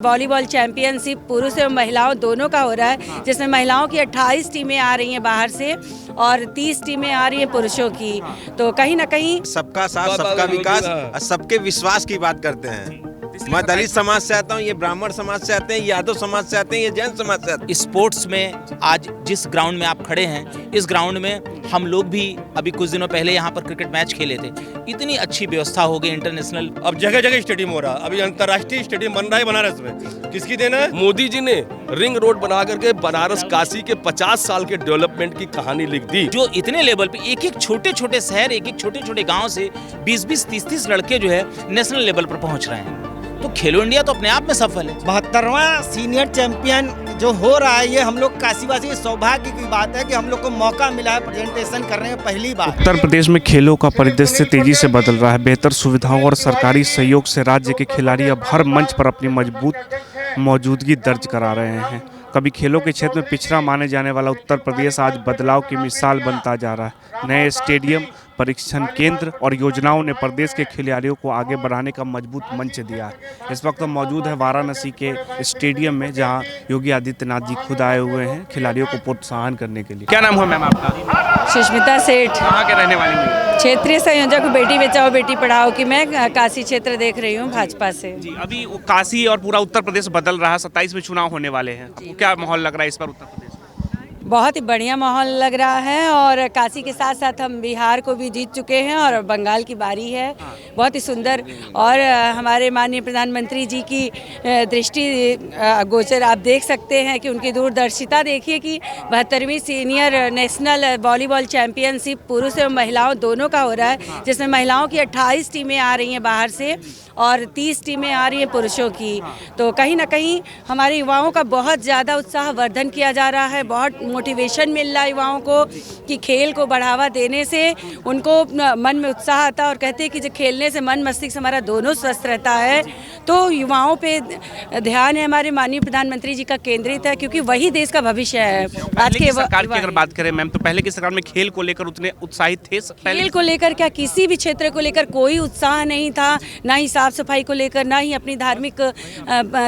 Volleyball championship पुरुष एवं महिलाओं दोनों का हो रहा है, जिसमें महिलाओं की 28 टीमें आ रही हैं बाहर से और 30 टीमें आ रही हैं पुरुषों की। तो कहीं ना कहीं सबका साथ, सबका विकास और सबके विश्वास की बात करते हैं। मैं दलित समाज से आता हूँ, ये ब्राह्मण समाज से आते हैं, ये यादव समाज से आते हैं, ये जैन समाज से आते हैं। स्पोर्ट्स में आज जिस ग्राउंड में आप खड़े हैं, इस ग्राउंड में हम लोग भी अभी कुछ दिनों पहले यहाँ पर क्रिकेट मैच खेले थे। इतनी अच्छी व्यवस्था हो गई इंटरनेशनल। अब जगह जगह स्टेडियम हो रहा है। अभी अंतर्राष्ट्रीय स्टेडियम बन रहा है बनारस में। किसकी देन है? मोदी जी ने रिंग रोड बना करके बनारस काशी के 50 साल के डेवलपमेंट की कहानी लिख दी। जो इतने लेवल पे एक एक छोटे छोटे शहर, एक एक छोटे छोटे गांव से 20-20, 30-30 लड़के जो है नेशनल लेवल पर पहुंच रहे हैं। तो खेलो इंडिया तो अपने आप में सफल है। 72वां सीनियर चैंपियन जो हो रहा है, ये हम लोग काशीवासी सौभाग्य की बात है कि हम लोग को मौका मिला है प्रेजेंटेशन करने में पहली बार। उत्तर प्रदेश में खेलों का परिदृश्य तेजी से बदल रहा है। बेहतर सुविधाओं और सरकारी सहयोग से राज्य के खिलाड़ी अब हर मंच पर अपनी मजबूत मौजूदगी दर्ज करा रहे हैं। कभी खेलों के क्षेत्र में पिछड़ा माने जाने वाला उत्तर प्रदेश आज बदलाव की मिसाल बनता जा रहा है। नए स्टेडियम, परीक्षण केंद्र और योजनाओं ने प्रदेश के खिलाड़ियों को आगे बढ़ाने का मजबूत मंच दिया है। इस वक्त हम मौजूद है वाराणसी के स्टेडियम में, जहां योगी आदित्यनाथ जी खुद आए हुए हैं खिलाड़ियों को प्रोत्साहन करने के लिए। क्या नाम है मैम आपका? सुष्मिता सेठ, कहाँ के रहने वाली हैं? क्षेत्रीय संयोजक बेटी बचाओ बेटी पढ़ाओ की मैं काशी क्षेत्र देख रही हूँ भाजपा से। जी, अभी काशी और पूरा उत्तर प्रदेश बदल रहा है। 27 में चुनाव होने वाले हैं। क्या माहौल लग रहा है इस बार उत्तर प्रदेश में? बहुत ही बढ़िया माहौल लग रहा है और काशी के साथ साथ हम बिहार को भी जीत चुके हैं और बंगाल की बारी है। बहुत ही सुंदर और हमारे माननीय प्रधानमंत्री जी की दृष्टि गोचर आप देख सकते हैं कि उनकी दूरदर्शिता देखिए कि 72वीं सीनियर नेशनल वॉलीबॉल चैंपियनशिप पुरुष एवं महिलाओं दोनों का हो रहा है, जिसमें महिलाओं की 28 टीमें आ रही हैं बाहर से और 30 टीमें आ रही हैं पुरुषों की। तो कहीं ना कहीं हमारे युवाओं का बहुत ज़्यादा उत्साहवर्धन किया जा रहा है। बहुत मोटिवेशन मिल रहा है युवाओं को कि खेल को बढ़ावा देने से उनको मन में उत्साह आता है और कहते हैं कि जो खेलने से मन मस्तिष्क हमारा दोनों स्वस्थ रहता है। तो युवाओं पे ध्यान है हमारे माननीय प्रधानमंत्री जी का केंद्रित है, क्योंकि वही देश का भविष्य है। आज के सरकार की अगर बात करें मैम, तो पहले की सरकार में खेल को लेकर उतने उत्साहित थे? खेल को लेकर क्या, किसी भी क्षेत्र को लेकर कोई उत्साह नहीं था, ना ही साफ सफाई को लेकर, ना ही अपनी धार्मिक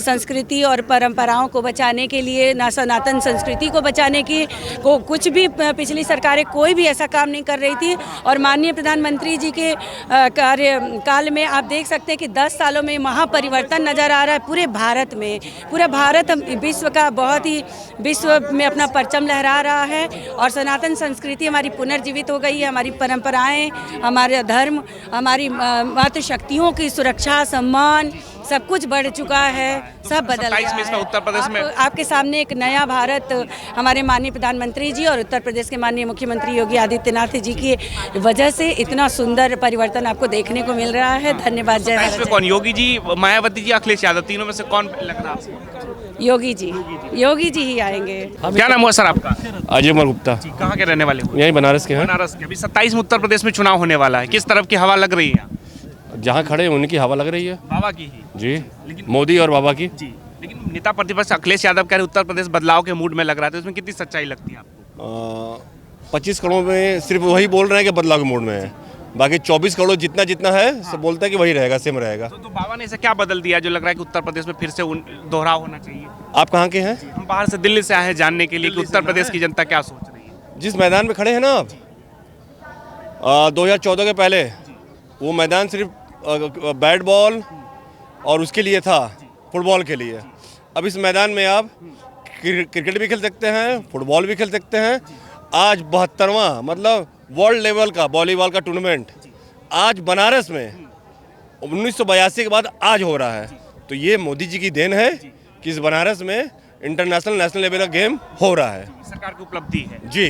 संस्कृति और परंपराओं को बचाने के लिए, ना सनातन संस्कृति को बचाने की कुछ भी पिछली सरकारें कोई भी ऐसा काम नहीं कर रही थी। और माननीय प्रधानमंत्री जी के कार्यकाल में आप देख सकते हैं कि 10 सालों में महापरिवर्तन नज़र आ रहा है पूरे भारत में। पूरा भारत विश्व का बहुत ही विश्व में अपना परचम लहरा रहा है और सनातन संस्कृति हमारी पुनर्जीवित हो गई है। हमारी परंपराएं, हमारे धर्म, हमारी मातृशक्तियों की सुरक्षा, सम्मान सब कुछ बढ़ चुका है, सब बदल गया है। में उत्तर प्रदेश में आपके सामने एक नया भारत हमारे माननीय प्रधानमंत्री जी और उत्तर प्रदेश के माननीय मुख्यमंत्री योगी आदित्यनाथ जी की वजह से इतना सुंदर परिवर्तन आपको देखने को मिल रहा है। धन्यवाद। जय भारत। कौन, योगी जी, मायावती जी, अखिलेश यादव, तीनों में से कौन लग रहा है? योगी जी ही आएंगे। क्या नाम हुआ सर आपका? अजय कुमार गुप्ता। कहाँ के रहने वाले हो? यही बनारस के हैं। बनारस के। अभी 27 में उत्तर प्रदेश में चुनाव होने वाला है। किस तरफ की हवा लग रही है? जहाँ खड़े हैं उनकी हवा लग रही है। बाबा की ही? जी, मोदी और बाबा की। जी, लेकिन नेता प्रतिपक्ष अखिलेश यादव कह रहे उत्तर प्रदेश बदलाव के मूड में लग रहा है, तो इसमें कितनी सच्चाई लगती है आपको? 25 करोड़ में सिर्फ वही बोल रहे हैं कि बदलाव के मूड में है। बाकी 24 करोड़ जितना है सब बोलता है कि वही रहेगा, सेम रहेगा। तो बाबा ने ऐसा क्या बदल दिया जो लग रहा है कि उत्तर प्रदेश में फिर से दोहराव होना चाहिए? आप कहाँ के हैं? हम बाहर से, दिल्ली से आए हैं जानने के लिए कि उत्तर प्रदेश की जनता क्या सोच रही है। जिस मैदान में खड़े हैं ना आप, 2014 के पहले वो मैदान सिर्फ बैट बॉल और उसके लिए था, फुटबॉल के लिए। अब इस मैदान में आप क्रिकेट भी खेल सकते हैं, फुटबॉल भी खेल सकते हैं। आज 72वां मतलब वर्ल्ड लेवल का वॉलीबॉल का टूर्नामेंट आज बनारस में 1982 के बाद आज हो रहा है। तो ये मोदी जी की देन है कि इस बनारस में इंटरनेशनल नेशनल लेवल का गेम हो रहा है। सरकार की उपलब्धि है जी।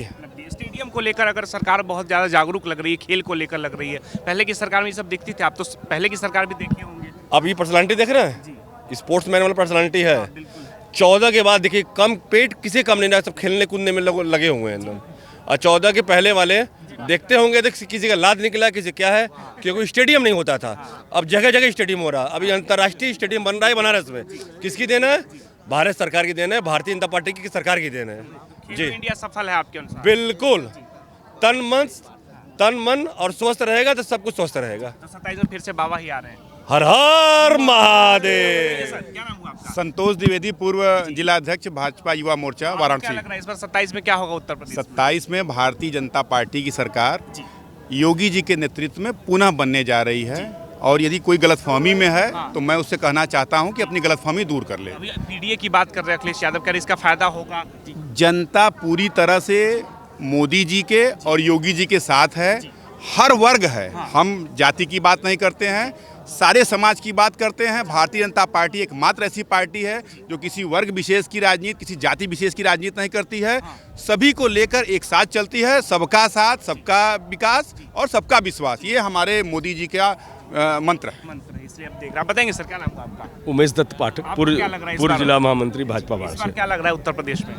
स्टेडियम को लेकर अगर सरकार बहुत ज़्यादा जागरूक लग रही है, खेल को लेकर लग रही है। पहले की सरकार में ये सब दिखती थी, आप तो पहले की सरकार भी देखे होंगे। अब ये पर्सनालिटी देख रहे हैं, स्पोर्ट्स मैन वाला पर्सनालिटी है। 14 के बाद देखिए कम पेट किसी कम नहीं रहा, सब खेलने कूदने में लगे हुए हैं एकदम। और 14 के पहले वाले देखते होंगे तो किसी का लाद निकला, किसी क्या है, क्योंकि स्टेडियम नहीं होता था। अब जगह जगह स्टेडियम हो रहा है। अभी अंतर्राष्ट्रीय स्टेडियम बन रहा है बनारस में। किसकी देन है? भारत सरकार की देन है, भारतीय जनता पार्टी की सरकार की देन है। जी, इंडिया सफल है आपके अनुसार? बिल्कुल। तन मन और स्वस्थ रहेगा तो सब कुछ स्वस्थ रहेगा। तो 27 में फिर से बाबा ही आ रहे हैं? हर हर महादेव। क्या नाम हुआ आपका? संतोष द्विवेदी, पूर्व जिला अध्यक्ष भाजपा युवा मोर्चा क्या वाराणसी। लग रहा है इस बार 27 में क्या होगा उत्तर प्रदेश में? 27 में भारतीय जनता पार्टी की सरकार योगी जी के नेतृत्व में पुनः बनने जा रही है, और यदि कोई गलतफहमी में है तो मैं उससे कहना चाहता हूं कि अपनी गलतफहमी दूर कर ले। अभी पीडीए की बात कर रहे हैं अखिलेश यादव, कह रहे इसका फायदा होगा। जनता पूरी तरह से मोदी जी के और योगी जी के साथ है, हर वर्ग है। हम जाति की बात नहीं करते हैं, सारे समाज की बात करते हैं। भारतीय जनता पार्टी एकमात्र ऐसी पार्टी है जो किसी वर्ग विशेष की राजनीति, किसी जाति विशेष की राजनीति नहीं करती है, सभी को लेकर एक साथ चलती है। सबका साथ, सबका विकास और सबका विश्वास, ये हमारे मोदी जी का मंत्र है। इसलिए आप देख रहे हैं। बताएंगे सर क्या नाम हुआ आपका? उमेश दत्त पाठक, आपको क्या लग रहा है इस पूर्व बार? जिला महामंत्री भाजपा इस बार वाराणसी। क्या लग रहा है उत्तर प्रदेश में?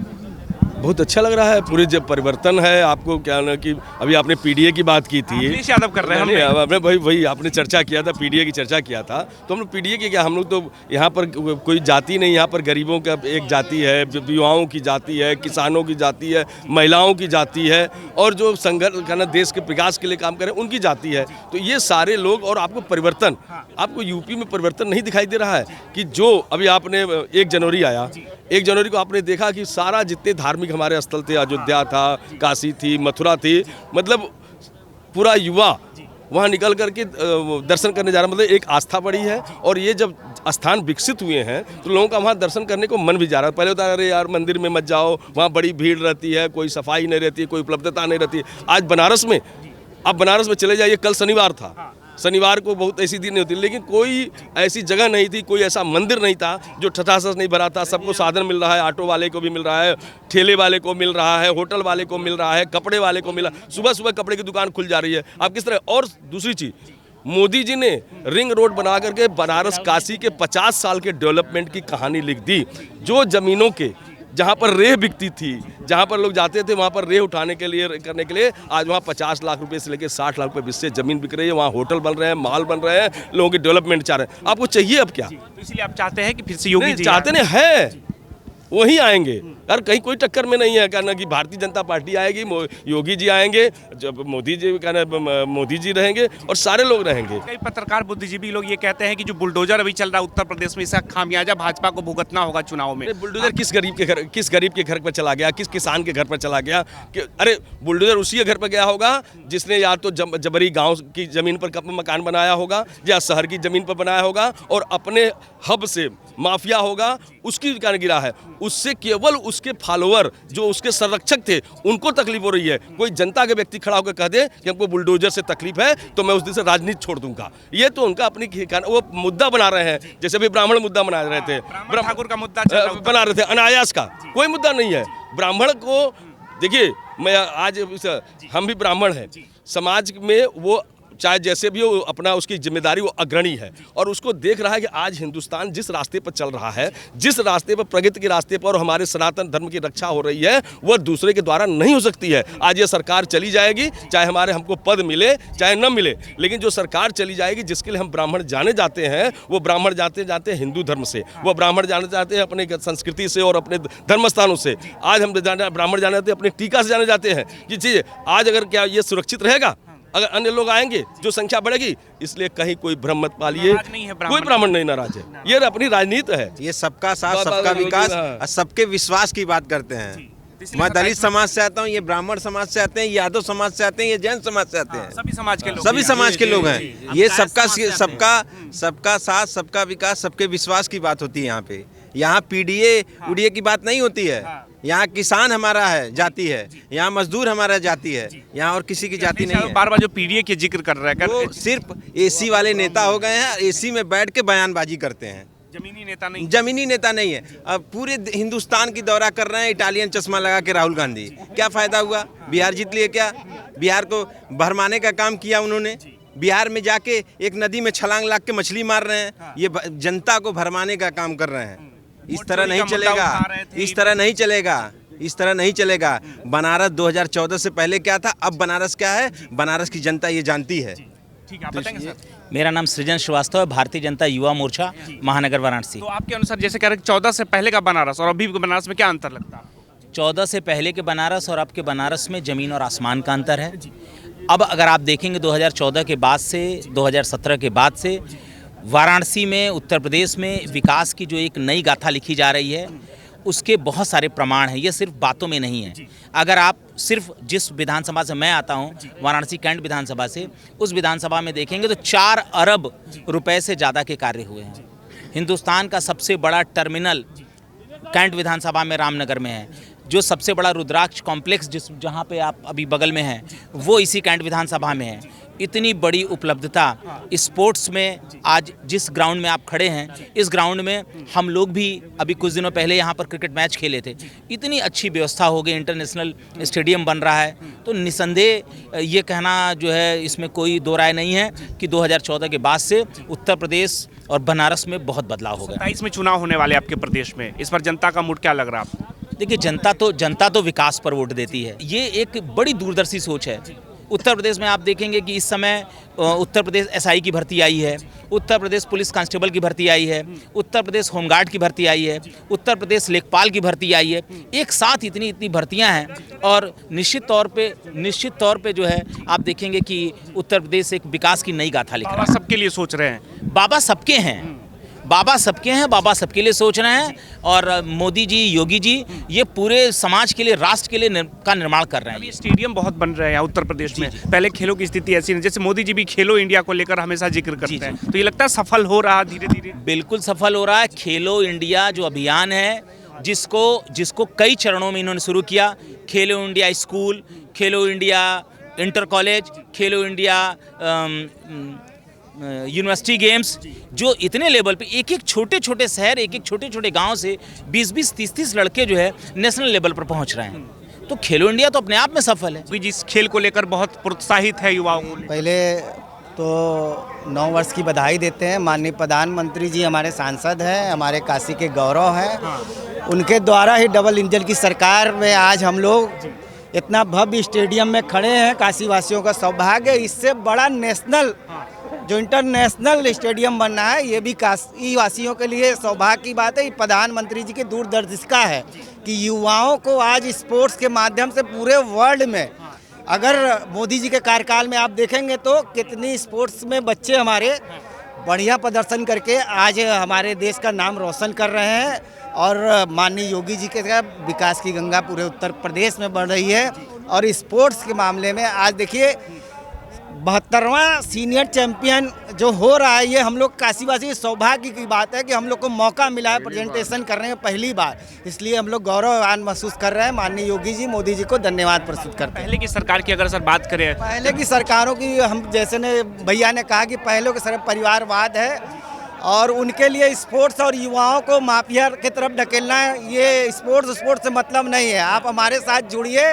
बहुत अच्छा लग रहा है, पूरे जब परिवर्तन है। आपको क्या ना कि अभी आपने पीडीए की बात की थी, अखिलेश यादव कर रहे हैं नहीं, हम आपने वही आपने चर्चा किया था, पीडीए की चर्चा किया था, तो हम लोग पीडीए की क्या, हम लोग तो यहाँ पर कोई जाति नहीं, यहाँ पर गरीबों का एक जाति है, युवाओं की जाति है, किसानों की जाति है, महिलाओं की जाति है, और जो संघर्ष करना देश के विकास के लिए काम करें उनकी जाति है। तो ये सारे लोग, और आपको परिवर्तन, आपको यूपी में परिवर्तन नहीं दिखाई दे रहा है कि जो अभी आपने 1 जनवरी आया, 1 जनवरी को आपने देखा कि सारा जितने धार्मिक हमारे स्थल थे, अयोध्या था, काशी थी, मथुरा थी, मतलब पूरा युवा वहाँ निकल करके दर्शन करने जा रहा, मतलब एक आस्था बढ़ी है। और ये जब स्थान विकसित हुए हैं तो लोगों का वहाँ दर्शन करने को मन भी जा रहा है। पहले होता है अरे यार मंदिर में मत जाओ, वहाँ बड़ी भीड़ रहती है, कोई सफाई नहीं रहती है, कोई उपलब्धता नहीं रहती है। आज बनारस में, आप बनारस में चले जाइए, कल शनिवार था, शनिवार को बहुत ऐसी दिन नहीं होती, लेकिन कोई ऐसी जगह नहीं थी, कोई ऐसा मंदिर नहीं था जो ठठासस नहीं भरा था। सबको साधन मिल रहा है, ऑटो वाले को भी मिल रहा है, ठेले वाले को मिल रहा है, होटल वाले को मिल रहा है, कपड़े वाले को मिला, सुबह सुबह कपड़े की दुकान खुल जा रही है। आप किस तरह, और दूसरी चीज़, मोदी जी ने रिंग रोड बना करके बनारस काशी के 50 साल के डेवलपमेंट की कहानी लिख दी। जो ज़मीनों के जहाँ पर रेह बिकती थी, जहाँ पर लोग जाते थे वहाँ पर रेह उठाने के लिए, करने के लिए, आज वहाँ 50 लाख रुपए से लेकर 60 लाख रुपए बीच से ज़मीन बिक रही है। वहाँ होटल बन रहे हैं, मॉल बन रहे हैं, लोगों की डेवलपमेंट चाह रहे हैं। आपको चाहिए अब क्या? तो इसलिए आप चाहते हैं कि फिर से योगी जी चाहते नहीं है, वही आएंगे यार, कहीं कोई टक्कर में नहीं है। कहना कि भारतीय जनता पार्टी आएगी, योगी जी आएंगे, जब मोदी जी कहना मोदी जी रहेंगे और सारे लोग रहेंगे। कई पत्रकार बुद्धिजीवी लोग ये कहते हैं कि जो बुलडोजर अभी चल रहा है उत्तर प्रदेश में, इसका खामियाजा भाजपा को भुगतना होगा चुनाव में। बुलडोजर किस गरीब के घर पर चला गया, किस किसान के घर पर चला गया? अरे बुलडोजर उसी के घर पर गया होगा जिसने या तो जबरी गांव की जमीन पर मकान बनाया होगा, या शहर की जमीन पर बनाया होगा, और अपने हब से माफिया होगा उसकी दुकान गिरा है। उससे केवल उसके फॉलोअर जो उसके संरक्षक थे उनको तकलीफ हो रही है। कोई जनता के व्यक्ति खड़ा होकर कह दे कि हमको बुलडोजर से तकलीफ है तो मैं उस दिन से राजनीति छोड़ दूंगा, ये तो उनका अपनी वो मुद्दा बना रहे हैं। जैसे भी ब्राह्मण मुद्दा बना रहे थे, ठाकुर का मुद्दा बना रहे थे, अनायास का कोई मुद्दा नहीं है। ब्राह्मण को देखिए, मैं आज हम भी ब्राह्मण हैं, समाज में वो चाहे जैसे भी हो अपना उसकी जिम्मेदारी वो अग्रणी है, और उसको देख रहा है कि आज हिंदुस्तान जिस रास्ते पर चल रहा है, जिस रास्ते पर प्रगति के रास्ते पर और हमारे सनातन धर्म की रक्षा हो रही है, वह दूसरे के द्वारा नहीं हो सकती है। आज ये सरकार चली जाएगी, चाहे हमको पद मिले चाहे न मिले, लेकिन जो सरकार चली जाएगी जिसके लिए हम ब्राह्मण जाने जाते हैं, वो ब्राह्मण जाते हैं हिंदू धर्म से, वो ब्राह्मण जाने जाते हैं अपने संस्कृति से और अपने धर्म स्थानों से। आज हम ब्राह्मण जाने जाते हैं अपने टीका से जाने जाते हैं। ये चीज़ आज अगर क्या ये सुरक्षित रहेगा? अगर अन्य लोग आएंगे जो संख्या बढ़ेगी, इसलिए कहीं कोई भ्रम मत पालिए, कोई ब्राह्मण नहीं नाराज है, ये अपनी राजनीति है। ये सबका साथ, सबका विकास और सबके विश्वास की बात करते हैं। मैं दलित समाज से आता हूँ, ये ब्राह्मण समाज से आते हैं, यादव समाज से आते हैं, ये जैन समाज से आते हैं, सभी समाज के लोग, सभी समाज के लोग हैं। ये सबका साथ, सबका विकास, सबके विश्वास की बात होती है यहाँ पे। यहाँ पीडीए उड़ीए की बात नहीं होती है। यहाँ किसान हमारा है, जाति है, यहाँ मजदूर हमारा जाति है, यहाँ और किसी की जाति नहीं है। बार बार जो पीडीए के जिक्र कर रहे हैं, वो सिर्फ एसी वाले नेता हो गए हैं, एसी में बैठ के बयानबाजी करते हैं। जमीनी नेता नहीं, जमीनी नेता नहीं है। अब पूरे हिंदुस्तान की दौरा कर रहे हैं इटालियन चश्मा लगा के राहुल गांधी। क्या फायदा हुआ? बिहार जीत लिए क्या? बिहार को भरमाने का काम किया उन्होंने। बिहार में जाके एक नदी में छलांग लगा के मछली मार रहे हैं। ये जनता को भरमाने का काम कर रहे हैं। इस तरह नहीं चलेगा, इस तरह नहीं चलेगा, इस तरह नहीं चलेगा। बनारस 2014 से पहले क्या था, अब बनारस क्या है, बनारस की जनता ये जानती है। ठीक है, आप बताएंगे सर? मेरा नाम सृजन श्रीवास्तव है, भारतीय जनता युवा मोर्चा महानगर वाराणसी। तो आपके अनुसार जैसे कह रहे 14 से पहले का बनारस और अभी के बनारस में क्या अंतर लगता है? 14 से पहले के बनारस और अब के बनारस में ज़मीन और आसमान का अंतर है। अब अगर आप देखेंगे 2014 के बाद से, 2017 के बाद से वाराणसी में, उत्तर प्रदेश में विकास की जो एक नई गाथा लिखी जा रही है, उसके बहुत सारे प्रमाण हैं। ये सिर्फ बातों में नहीं है। अगर आप सिर्फ जिस विधानसभा से मैं आता हूँ, वाराणसी कैंट विधानसभा से, उस विधानसभा में देखेंगे तो 4 अरब रुपए से ज़्यादा के कार्य हुए हैं। हिंदुस्तान का सबसे बड़ा टर्मिनल कैंट विधानसभा में रामनगर में है। जो सबसे बड़ा रुद्राक्ष कॉम्प्लेक्स जहाँ पे आप अभी बगल में हैं, वो इसी कैंट विधानसभा में है। इतनी बड़ी उपलब्धता स्पोर्ट्स में आज जिस ग्राउंड में आप खड़े हैं, इस ग्राउंड में हम लोग भी अभी कुछ दिनों पहले यहाँ पर क्रिकेट मैच खेले थे। इतनी अच्छी व्यवस्था हो गई, इंटरनेशनल स्टेडियम बन रहा है। तो निसंदेह ये कहना जो है, इसमें कोई दो राय नहीं है कि 2014 के बाद से उत्तर प्रदेश और बनारस में बहुत बदलाव हो गया। 27 में चुनाव होने वाले आपके प्रदेश में, इस पर जनता का मूड क्या लग रहा है आपको? देखिए, जनता तो विकास पर वोट देती है। ये एक बड़ी दूरदर्शी सोच है। उत्तर प्रदेश में आप देखेंगे कि इस समय उत्तर प्रदेश एसआई की भर्ती आई है, उत्तर प्रदेश पुलिस कांस्टेबल की भर्ती आई है, उत्तर प्रदेश होमगार्ड की भर्ती आई है, उत्तर प्रदेश लेखपाल की भर्ती आई है। एक साथ इतनी भर्तियां हैं और निश्चित तौर पे जो है आप देखेंगे कि उत्तर प्रदेश एक विकास की नई गाथा लिख रहा है। बाबा सबके लिए सोच रहे हैं। बाबा सबके हैं, बाबा सबके लिए सोच रहे हैं। और मोदी जी, योगी जी ये पूरे समाज के लिए, राष्ट्र के लिए का निर्माण कर रहे हैं। अभी स्टेडियम बहुत बन रहे हैं उत्तर प्रदेश में। पहले खेलों की स्थिति ऐसी नहीं, जैसे मोदी जी भी खेलो इंडिया को लेकर हमेशा जिक्र करते हैं, तो ये लगता है सफल हो रहा धीरे धीरे? बिल्कुल सफल हो रहा है। खेलो इंडिया जो अभियान है, जिसको कई चरणों में इन्होंने शुरू किया, खेलो इंडिया स्कूल, खेलो इंडिया इंटर कॉलेज, खेलो इंडिया यूनिवर्सिटी गेम्स, जो इतने लेवल पे एक छोटे छोटे शहर, एक छोटे गांव से 20-20, 30-30 लड़के जो है नेशनल लेवल पर पहुंच रहे हैं। तो खेलो इंडिया तो अपने आप में सफल है। अभी जिस खेल को लेकर बहुत प्रोत्साहित है युवाओं को। पहले तो 9 वर्ष की बधाई देते हैं। माननीय प्रधानमंत्री जी हमारे सांसद हैं, हमारे काशी के गौरव हैं। उनके द्वारा ही डबल इंजन की सरकार में आज हम लोग इतना भव्य स्टेडियम में खड़े हैं। काशी वासियों का सौभाग्य, इससे बड़ा नेशनल जो इंटरनेशनल स्टेडियम बनना है, ये भी काशी वासियों के लिए सौभाग्य की बात है। ये प्रधानमंत्री जी की दूरदर्शिता है कि युवाओं को आज स्पोर्ट्स के माध्यम से पूरे वर्ल्ड में, अगर मोदी जी के कार्यकाल में आप देखेंगे तो कितनी स्पोर्ट्स में बच्चे हमारे बढ़िया प्रदर्शन करके आज हमारे देश का नाम रोशन कर रहे हैं। और माननीय योगी जी के विकास की गंगा पूरे उत्तर प्रदेश में बढ़ रही है। और स्पोर्ट्स के मामले में आज देखिए 72वां सीनियर चैंपियन जो हो रहा है, ये हम लोग काशीवासी सौभाग्य की बात है कि हम लोग को मौका मिला है प्रेजेंटेशन करने में पहली बार। इसलिए हम लोग गौरवान्वित महसूस कर रहे हैं। माननीय योगी जी, मोदी जी को धन्यवाद प्रस्तुत करते हैं। पहले की सरकार की अगर सर बात करें, पहले की सरकारों की, हम जैसे ने भैया ने कहा कि पहले के सिर्फ परिवारवाद है और उनके लिए स्पोर्ट्स और युवाओं को माफिया की तरफ ढकेलना है। ये स्पोर्ट्स से मतलब नहीं है। आप हमारे साथ जुड़िए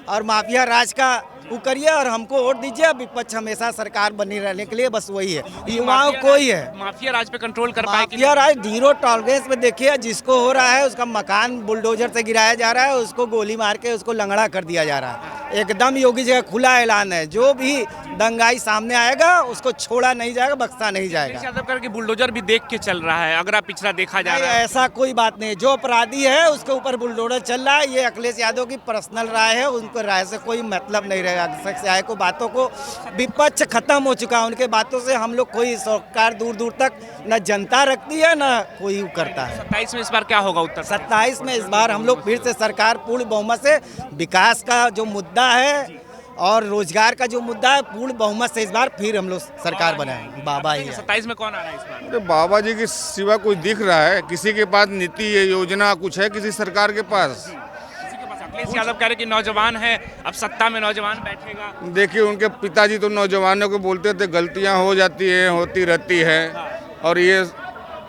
और माफिया राज का वो करिए और हमको वोट दीजिए। विपक्ष हमेशा सरकार बनी रहने के लिए बस वही है, युवाओं को ही है। माफिया राज पे कंट्रोल कर पाए? माफिया राज 0 टॉलरेंस में देखिए, जिसको हो रहा है उसका मकान बुलडोजर से गिराया जा रहा है, उसको गोली मार के उसको लंगड़ा कर दिया जा रहा है। एकदम योगी जी का खुला ऐलान है, जो भी दंगाई सामने आएगा उसको छोड़ा नहीं जाएगा, बख्शा नहीं जाएगा। यादव करके बुलडोजर भी देख के चल रहा है, अगर पिछड़ा देखा जा रहा है। ऐसा कोई बात नहीं, जो अपराधी है उसके ऊपर बुलडोजर चल रहा है। ये अखिलेश यादव की पर्सनल राय है, उनको राय से कोई मतलब नहीं रहेगा। आए को बातों को विपक्ष खत्म हो चुका है, उनके बातों से हम लोग कोई सरकार दूर तक न जनता रखती है न कोई करता है। 27 में इस बार क्या होगा उत्तर? 27 में इस बार हम लोग फिर से सरकार पूर्ण बहुमत से, विकास का जो मुद्दा है और रोजगार का जो मुद्दा है, पूर्ण बहुमत से इस बार फिर हम लोग सरकार बनाएंगे। बाबा ही 27 में कौन आ रहा है इस बार? बाबा जी के सिवा कोई दिख रहा है? किसी के पास नीति योजना कुछ है किसी सरकार के पास? अखिलेश यादव कह रहे कि नौजवान है, अब सत्ता में नौजवान बैठेगा। देखिए, उनके पिताजी तो नौजवानों को बोलते थे गलतियां हो जाती है, होती रहती है, और ये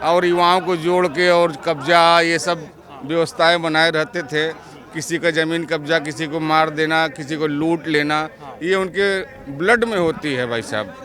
और युवाओं को जोड़ के और कब्जा ये सब व्यवस्थाएं बनाए रहते थे। किसी का ज़मीन कब्जा, किसी को मार देना, किसी को लूट लेना, ये उनके ब्लड में होती है भाई साहब।